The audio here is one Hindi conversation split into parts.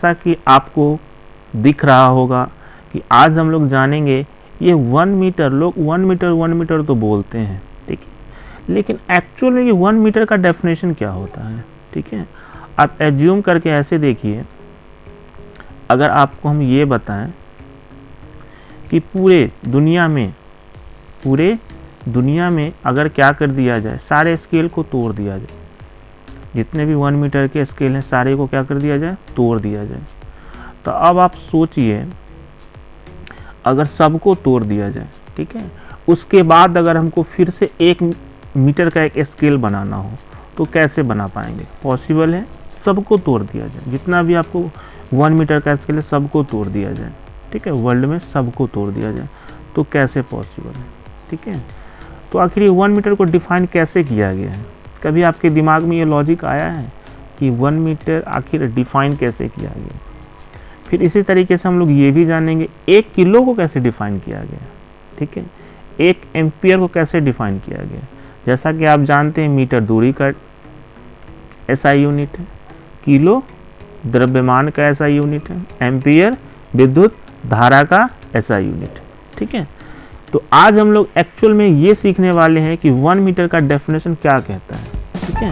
जैसा कि आपको दिख रहा होगा कि आज हम लोग जानेंगे ये 1 मीटर, लोग 1 मीटर तो बोलते हैं, ठीक है, लेकिन एक्चुअल में ये 1 मीटर का डेफिनेशन क्या होता है, ठीक है। आप एज्यूम करके ऐसे देखिए, अगर आपको हम ये बताएं कि पूरे दुनिया में अगर क्या कर दिया जाए, सारे स्केल को तोड़ दिया जाए, जितने भी 1 मीटर के स्केल हैं सारे को क्या कर दिया जाए, तोड़ दिया जाए। तो अब आप सोचिए, अगर सबको तोड़ दिया जाए, ठीक है, उसके बाद अगर हमको फिर से 1 मीटर का एक स्केल बनाना हो तो कैसे बना पाएंगे? पॉसिबल है, सबको तोड़ दिया जाए, जितना भी आपको 1 मीटर का स्केल है सबको तोड़ दिया जाए, ठीक है, वर्ल्ड में सबको तोड़ दिया जाए, तो कैसे पॉसिबल है, ठीक है। तो आखिर ये 1 मीटर को डिफाइन कैसे किया गया है? कभी आपके दिमाग में ये लॉजिक आया है कि 1 मीटर आखिर डिफाइन कैसे किया गया? फिर इसी तरीके से हम लोग ये भी जानेंगे 1 किलो को कैसे डिफाइन किया गया, ठीक है, 1 एम्पियर को कैसे डिफाइन किया गया। जैसा कि आप जानते हैं मीटर दूरी का SI यूनिट है, किलो द्रव्यमान का SI यूनिट है, एम्पियर विद्युत धारा का SI यूनिट, ठीक है। तो आज हम लोग एक्चुअल में ये सीखने वाले हैं कि 1 मीटर का डेफिनेशन क्या कहता है, ठीक है।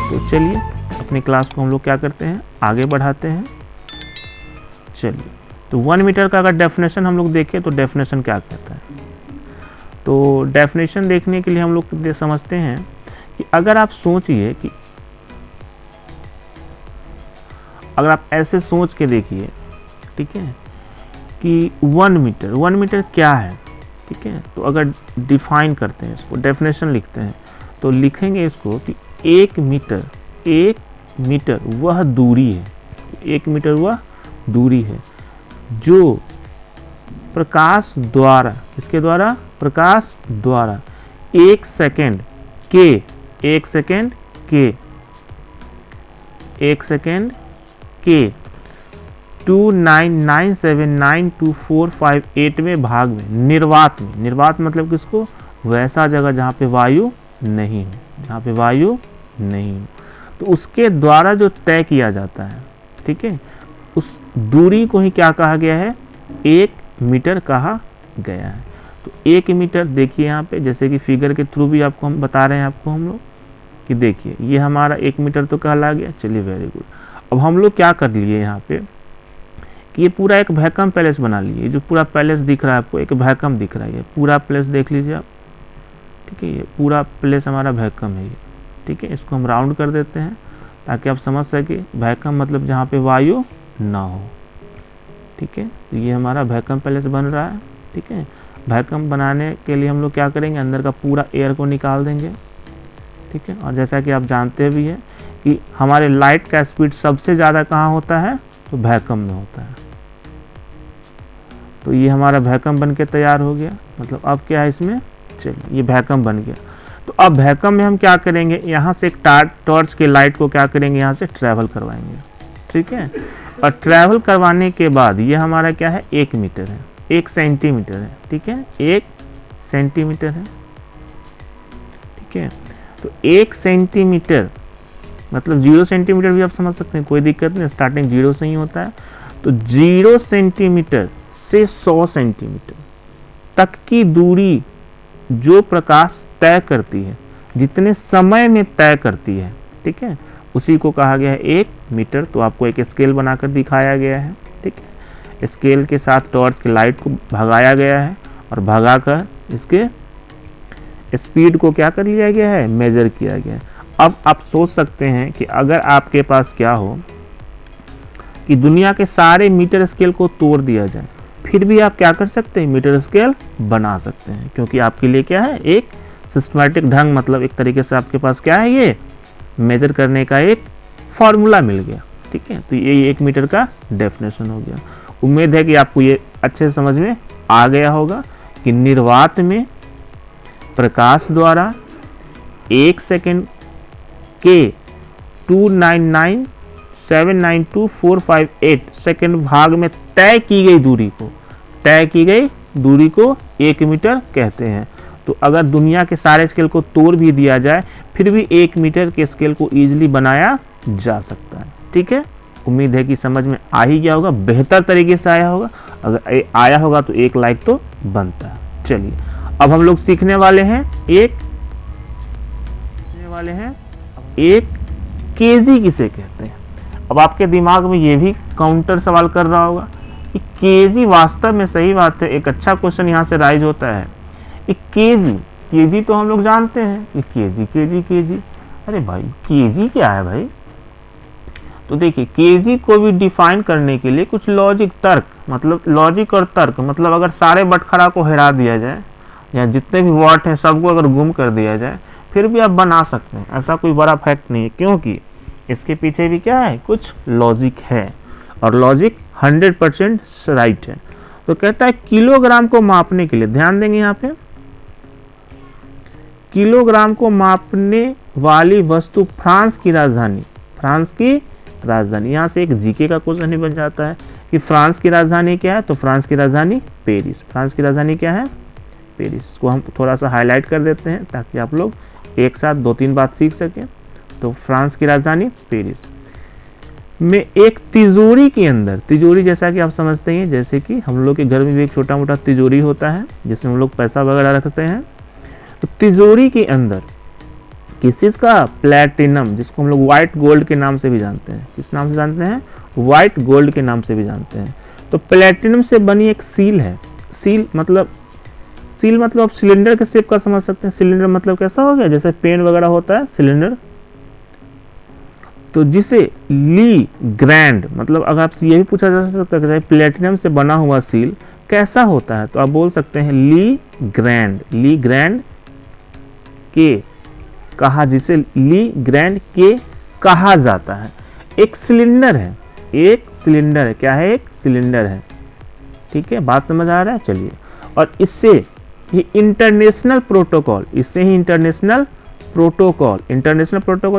तो चलिए अपनी क्लास को हम लोग क्या करते हैं, आगे बढ़ाते हैं। चलिए, तो 1 मीटर का अगर डेफिनेशन हम लोग देखें तो डेफिनेशन क्या कहता है। तो डेफिनेशन देखने के लिए हम लोग समझते हैं कि अगर आप सोचिए कि अगर आप ऐसे सोच के देखिए, ठीक है, कि 1 मीटर क्या है, ठीक है। तो अगर डिफाइन करते हैं इसको, डेफिनेशन लिखते हैं, तो लिखेंगे इसको कि 1 मीटर वह दूरी है, 1 मीटर वह दूरी है जो प्रकाश द्वारा, किसके द्वारा, प्रकाश द्वारा 1 सेकेंड के 299792458 भाग में, निर्वात मतलब किसको, वैसा जगह जहाँ पे वायु नहीं हो, तो उसके द्वारा जो तय किया जाता है, ठीक है, उस दूरी को ही क्या कहा गया है, 1 मीटर कहा गया है। तो 1 मीटर देखिए यहाँ पे, जैसे कि फिगर के थ्रू भी आपको हम बता रहे हैं आपको हम लोग कि देखिए ये हमारा 1 मीटर तो कहला गया। चलिए, वेरी गुड। अब हम लोग क्या कर लिए यहाँ पे कि ये पूरा एक वैक्यूम पैलेस बना लिए, जो पूरा पैलेस दिख रहा है आपको, एक वैक्यूम दिख रहा है, ये पूरा पैलेस देख लीजिए आप, ठीक है, ये पूरा पैलेस हमारा वैक्यूम है ये, ठीक है। इसको हम राउंड कर देते हैं ताकि आप समझ सके, वैक्यूम मतलब जहाँ पे वायु ना हो, ठीक है। तो ये हमारा वैक्यूम पैलेस बन रहा है, ठीक है। वैक्यूम बनाने के लिए हम लोग क्या करेंगे, अंदर का पूरा एयर को निकाल देंगे, ठीक है। और जैसा कि आप जानते भी हैं कि हमारे लाइट का स्पीड सबसे ज़्यादा कहाँ होता है, तो वैक्यूम में होता है। तो ये हमारा वैक्यूम बन के तैयार हो गया, मतलब अब क्या है इसमें, चलिए ये वैक्यूम बन गया। तो अब वैक्यूम में हम क्या करेंगे, यहाँ से एक टॉर्च के लाइट को क्या करेंगे, यहाँ से ट्रैवल करवाएंगे, ठीक है। और ट्रैवल करवाने के बाद ये हमारा क्या है, 1 मीटर है, 1 सेंटीमीटर है, ठीक है, 1 सेंटीमीटर है, ठीक है। तो 1 सेंटीमीटर मतलब 0 सेंटीमीटर भी आप समझ सकते हैं, कोई दिक्कत नहीं, स्टार्टिंग 0 से ही होता है। तो 0 सेंटीमीटर से 100 सेंटीमीटर तक की दूरी जो प्रकाश तय करती है, जितने समय में तय करती है, ठीक है, उसी को कहा गया है 1 मीटर। तो आपको एक स्केल बनाकर दिखाया गया है, ठीक है। स्केल के साथ टॉर्च की लाइट को भगाया गया है और भगाकर इसके स्पीड को क्या कर लिया गया है, मेजर किया गया है। अब आप सोच सकते हैं कि अगर आपके पास क्या हो कि दुनिया के सारे मीटर स्केल को तोड़ दिया जाए, फिर भी आप क्या कर सकते हैं, मीटर स्केल बना सकते हैं, क्योंकि आपके लिए क्या है, एक सिस्टमैटिक ढंग, मतलब एक तरीके से आपके पास क्या है, ये मेजर करने का एक फॉर्मूला मिल गया, ठीक है। तो ये 1 मीटर का डेफिनेशन हो गया। उम्मीद है कि आपको ये अच्छे से समझ में आ गया होगा कि निर्वात में प्रकाश द्वारा 1 सेकेंड के 299792458 सेकेंड भाग में तय की गई दूरी को 1 मीटर कहते हैं। तो अगर दुनिया के सारे स्केल को तोड़ भी दिया जाए, फिर भी 1 मीटर के स्केल को ईजिली बनाया जा सकता है, ठीक है। उम्मीद है कि समझ में आ ही गया होगा, बेहतर तरीके से आया होगा। अगर आया होगा तो एक लाइक तो बनता है। चलिए अब हम लोग सीखने वाले हैं एक केजी किसे कहते हैं। अब आपके दिमाग में ये भी काउंटर सवाल कर रहा होगा कि केजी, वास्तव में सही बात है, एक अच्छा क्वेश्चन यहाँ से राइज होता है। एक केजी तो हम लोग जानते हैं कि केजी, अरे भाई केजी क्या है भाई। तो देखिए केजी को भी डिफाइन करने के लिए कुछ लॉजिक और तर्क, मतलब अगर सारे बटखरा को हिरा दिया जाए या जितने भी वर्ड हैं सबको अगर गुम कर दिया जाए फिर भी आप बना सकते हैं। ऐसा कोई बड़ा फैक्ट नहीं है, क्योंकि इसके पीछे भी क्या है, कुछ लॉजिक है और लॉजिक 100% राइट है। तो कहता है किलोग्राम को मापने के लिए, ध्यान देंगे यहाँ पे, किलोग्राम को मापने वाली वस्तु फ्रांस की राजधानी, यहाँ से एक जीके का क्वेश्चन ही बन जाता है कि फ्रांस की राजधानी क्या है। तो फ्रांस की राजधानी पेरिस। फ्रांस की राजधानी क्या है, पेरिस। इसको हम थोड़ा सा हाईलाइट कर देते हैं ताकि आप लोग एक साथ 2-3 बात सीख सकें। तो फ्रांस की राजधानी पेरिस में एक तिजोरी के अंदर, तिजोरी जैसा कि आप समझते हैं, जैसे कि हम लोग के घर में भी एक छोटा मोटा तिजोरी होता है जिसमें हम लोग पैसा वगैरह रखते हैं। तो तिजोरी के अंदर किस चीज़ का, प्लैटिनम, जिसको हम लोग व्हाइट गोल्ड के नाम से भी जानते हैं। किस नाम से जानते हैं, व्हाइट गोल्ड के नाम से भी जानते हैं। तो प्लैटिनम से बनी एक सील है। सील मतलब आप सिलेंडर के शेप का समझ सकते हैं। सिलेंडर मतलब कैसा हो गया, जैसे पेन वगैरह होता है सिलेंडर। तो जिसे ली ग्रैंड, मतलब अगर आपसे ये भी पूछा जा सकता है कि प्लेटिनम से बना हुआ सील कैसा होता है, तो आप बोल सकते हैं ली ग्रैंड के कहा, जिसे ली ग्रैंड के कहा जाता है। एक सिलेंडर है, क्या है, एक सिलेंडर है। ठीक है, बात समझ आ रहा है। चलिए, और इससे ही इंटरनेशनल प्रोटोकॉल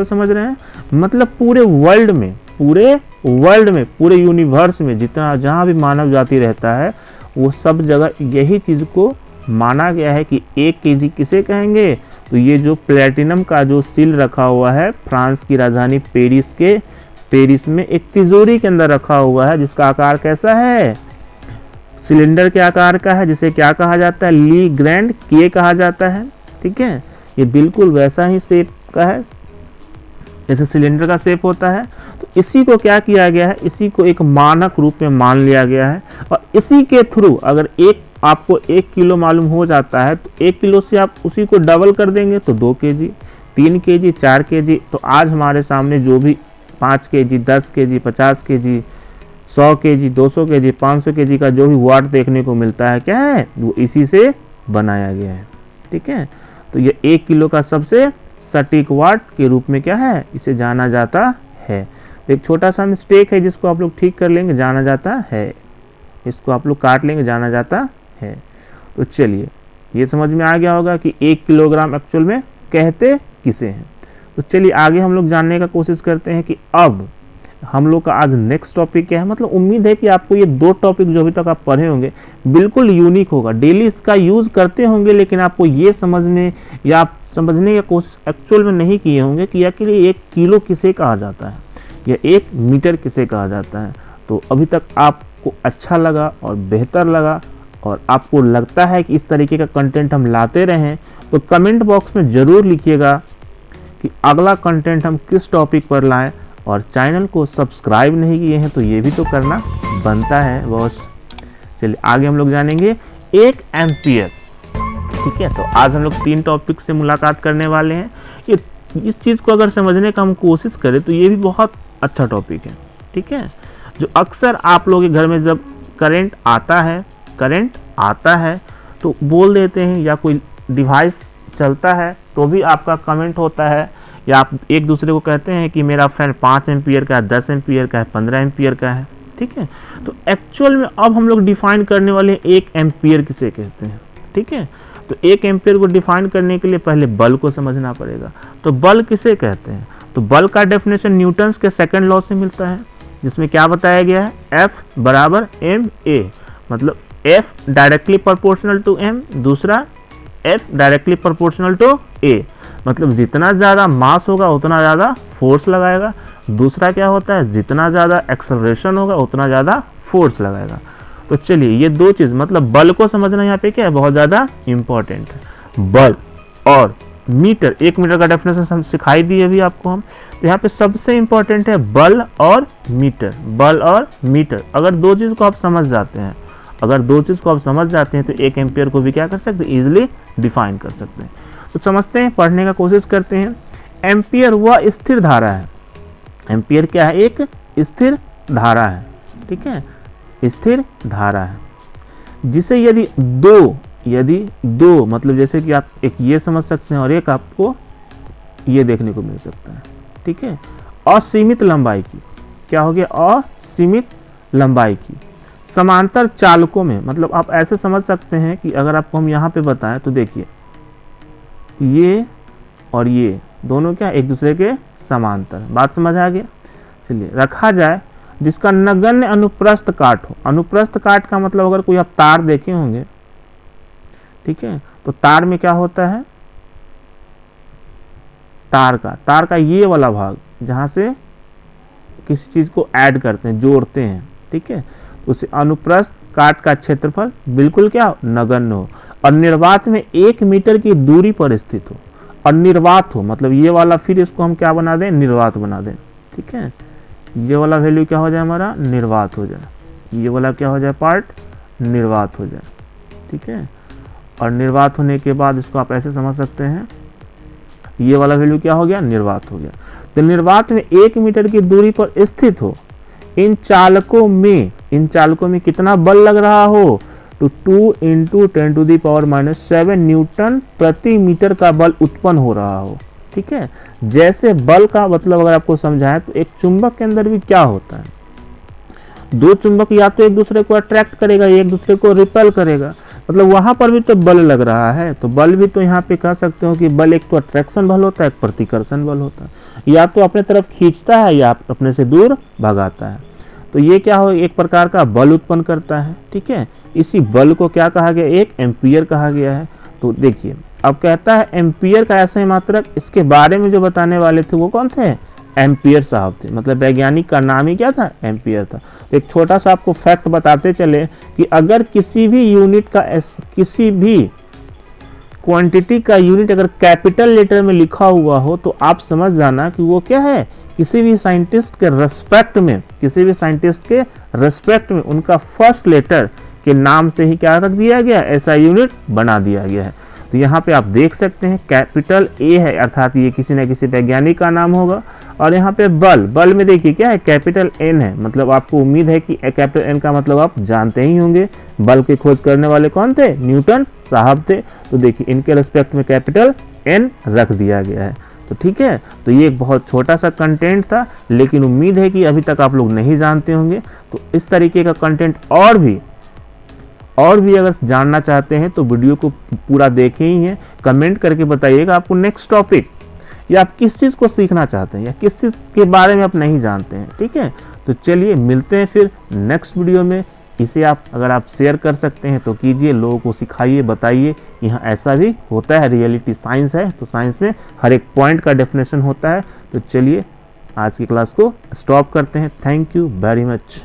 समझ रहे हैं, मतलब पूरे वर्ल्ड में, पूरे यूनिवर्स में जितना जहाँ भी मानव जाति रहता है वो सब जगह यही चीज़ को माना गया है कि 1 केजी किसे कहेंगे। तो ये जो प्लैटिनम का जो सील रखा हुआ है फ्रांस की राजधानी पेरिस में एक तिजोरी के अंदर रखा हुआ है, जिसका आकार कैसा है, सिलेंडर के आकार का है, जिसे क्या कहा जाता है, ली ग्रैंड के कहा जाता है। ठीक है, ये बिल्कुल वैसा ही शेप का है जैसे सिलेंडर का शेप होता है। तो इसी को क्या किया गया है, इसी को एक मानक रूप में मान लिया गया है, और इसी के थ्रू अगर आपको 1 किलो मालूम हो जाता है तो 1 किलो से आप उसी को डबल कर देंगे तो 2 केजी, 3 केजी, 4 केजी। तो आज हमारे सामने जो भी 5 KG, 10 KG, 50 KG, 100 KG, 200 KG, 500 KG का जो भी वाट देखने को मिलता है, क्या है, वो इसी से बनाया गया है। ठीक है, तो ये 1 किलो का सबसे सटीक वाट के रूप में क्या है, इसे जाना जाता है। एक छोटा सा मिस्टेक है जिसको आप लोग ठीक कर लेंगे, जाना जाता है, इसको आप लोग काट लेंगे, जाना जाता है। तो चलिए, ये समझ में आ गया होगा कि 1 किलोग्राम एक्चुअल में कहते किसे हैं। तो चलिए आगे हम लोग जानने का कोशिश करते हैं कि अब हम लोग का आज नेक्स्ट टॉपिक क्या है। मतलब उम्मीद है कि आपको ये 2 टॉपिक जो अभी तक आप पढ़े होंगे बिल्कुल यूनिक होगा, डेली इसका यूज़ करते होंगे, लेकिन आपको ये समझ में या आप समझने की कोशिश एक्चुअल में नहीं किए होंगे कि आखिर 1 किलो किसे कहा जाता है या 1 मीटर किसे कहा जाता है। तो अभी तक आपको अच्छा लगा और बेहतर लगा और आपको लगता है कि इस तरीके का कंटेंट हम लाते रहें, तो कमेंट बॉक्स में ज़रूर लिखिएगा कि अगला कंटेंट हम किस टॉपिक पर लाएं। और चैनल को सब्सक्राइब नहीं किए हैं तो ये भी तो करना बनता है बॉस। चलिए आगे हम लोग जानेंगे 1 एम्पियर। ठीक है, तो आज हम लोग 3 टॉपिक से मुलाकात करने वाले हैं। ये इस चीज़ को अगर समझने का हम कोशिश करें तो ये भी बहुत अच्छा टॉपिक है। ठीक है, जो अक्सर आप लोगों के घर में जब करंट आता है तो बोल देते हैं, या कोई डिवाइस चलता है तो भी आपका कमेंट होता है, या आप एक दूसरे को कहते हैं कि मेरा फैन 5 एम्पियर का है, 10 एम्पियर का है, 15 एम्पियर का है। ठीक है, तो एक्चुअल में अब हम लोग डिफाइन करने वाले हैं 1 एम्पियर किसे कहते हैं। ठीक है, तो 1 एम्पियर को डिफाइन करने के लिए पहले बल को समझना पड़ेगा। तो बल किसे कहते हैं, तो बल का डेफिनेशन न्यूटन्स के सेकंड लॉ से मिलता है, जिसमें क्या बताया गया है, F बराबर ma, मतलब F directly proportional to m, दूसरा F directly proportional to a, मतलब जितना ज़्यादा मास होगा उतना ज़्यादा फोर्स लगाएगा। दूसरा क्या होता है, जितना ज़्यादा एक्सेलरेशन होगा उतना ज़्यादा फोर्स लगाएगा। तो चलिए ये दो चीज़, मतलब बल को समझना यहाँ पे क्या है, बहुत ज़्यादा इम्पॉर्टेंट है। बल और मीटर, 1 मीटर का डेफिनेशन हम सिखाई दिए अभी आपको हम। तो यहाँ पे सबसे इम्पॉर्टेंट है बल और मीटर, बल और मीटर। अगर दो चीज़ को आप समझ जाते हैं, तो 1 एम्पियर को भी क्या कर सकते हैं, ईजिली डिफाइन कर सकते हैं। तो समझते हैं, पढ़ने का कोशिश करते हैं। एम्पियर वह स्थिर धारा है, एम्पियर क्या है, एक स्थिर धारा है, ठीक है, स्थिर धारा है, जिसे यदि दो मतलब जैसे कि आप एक ये समझ सकते हैं और एक आपको ये देखने को मिल सकता है, ठीक है, असीमित लंबाई की, क्या हो गया, असीमित लंबाई की समांतर चालकों में, मतलब आप ऐसे समझ सकते हैं कि अगर आपको हम यहाँ पे बताएं तो देखिए ये और ये दोनों क्या एक दूसरे के समांतर, बात समझ आ गया। चलिए रखा जाए जिसका नगण्य अनुप्रस्थ काट हो। अनुप्रस्थ काट का मतलब अगर कोई आप तार देखे होंगे, ठीक है, तो तार में क्या होता है, तार का ये वाला भाग जहां से किसी चीज को ऐड करते हैं, जोड़ते हैं, ठीक है, उसे अनुप्रस्थ काट का क्षेत्रफल बिल्कुल क्या नगण्य हो और निर्वात में 1 मीटर की दूरी पर स्थित हो। और निर्वात हो मतलब ये वाला, फिर इसको हम क्या बना दें, निर्वात बना दें, ठीक है, ये वाला वैल्यू क्या हो जाए हमारा, निर्वात हो जाए, ये वाला क्या हो जाए, पार्ट निर्वात हो जाए, ठीक है। और निर्वात होने के बाद इसको आप ऐसे समझ सकते हैं, ये वाला वैल्यू क्या हो गया, निर्वात हो गया। तो निर्वात में 1 मीटर की दूरी पर स्थित हो, इन चालकों में कितना बल लग रहा हो, तो 2 × 10⁻⁻7 न्यूटन प्रति मीटर का बल उत्पन्न हो रहा हो, ठीक है। जैसे बल का मतलब अगर आपको समझाएं तो एक चुंबक के अंदर भी क्या होता है, दो चुंबक या तो एक दूसरे को अट्रैक्ट करेगा या एक दूसरे को रिपेल करेगा, मतलब वहां पर भी तो बल लग रहा है। तो बल भी तो यहाँ पे कह सकते हो कि बल एक तो अट्रैक्शन बल होता है, एक प्रतिकर्षण बल होता है, या तो अपने तरफ खींचता है या अपने से दूर भगाता है। तो ये क्या हो, एक प्रकार का बल उत्पन्न करता है, ठीक है। इसी बल को क्या कहा गया, एक एम्पियर कहा गया है। तो देखिए अब कहता है एम्पियर का ऐसा ही मात्रक, इसके बारे में जो बताने वाले थे वो कौन थे, एम्पियर साहब थे, मतलब वैज्ञानिक का नाम ही क्या था, एम्पियर था। तो एक छोटा सा आपको फैक्ट बताते चले कि अगर किसी भी यूनिट का, किसी भी क्वांटिटी का यूनिट अगर कैपिटल लेटर में लिखा हुआ हो तो आप समझ जाना कि वो क्या है, किसी भी साइंटिस्ट के रेस्पेक्ट में उनका फर्स्ट लेटर के नाम से ही क्या रख दिया गया, ऐसा यूनिट बना दिया गया है। तो यहाँ पे आप देख सकते हैं कैपिटल ए है, अर्थात ये किसी न किसी वैज्ञानिक का नाम होगा। और यहाँ पे बल में देखिए क्या है, कैपिटल एन है, मतलब आपको उम्मीद है कि कैपिटल एन का मतलब आप जानते ही होंगे। बल की खोज करने वाले कौन थे, न्यूटन साहब थे। तो देखिए इनके रेस्पेक्ट में कैपिटल एन रख दिया गया है। तो ठीक है, तो ये एक बहुत छोटा सा कंटेंट था, लेकिन उम्मीद है कि अभी तक आप लोग नहीं जानते होंगे। तो इस तरीके का कंटेंट और भी अगर जानना चाहते हैं तो वीडियो को पूरा देखे ही है। कमेंट करके बताइएगा आपको नेक्स्ट टॉपिक या आप किस चीज़ को सीखना चाहते हैं या किस चीज़ के बारे में आप नहीं जानते हैं, ठीक है। तो चलिए मिलते हैं फिर नेक्स्ट वीडियो में। इसे आप अगर आप शेयर कर सकते हैं तो कीजिए, लोगों को सिखाइए, बताइए। यहाँ ऐसा भी होता है, रियलिटी साइंस है तो साइंस में हर एक पॉइंट का डेफिनेशन होता है। तो चलिए आज की क्लास को स्टॉप करते हैं। Thank you very much.